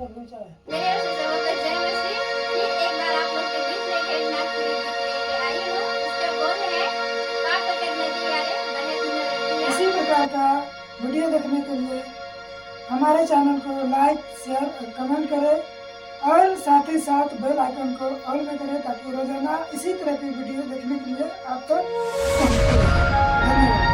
कर दूं चाहे। मेरे ओर से सबको जय मसीह। फिर एक बार आप लोग के बीच में एक नागपुरी गीत लेके आई हूँ। इसका बोल है पाप करने दिया रे बहे दिनों रतिया। इसी प्रकार का वीडियो देखने के लिए हमारे चैनल को लाइक, शेयर और कमेंट करें और साथ ही साथ बेल आइकन को ऑल में करें ताकि रोजाना इसी तरह की वीडियो देखने के लिए आप तक पहुंचते रहें। धन्यवाद।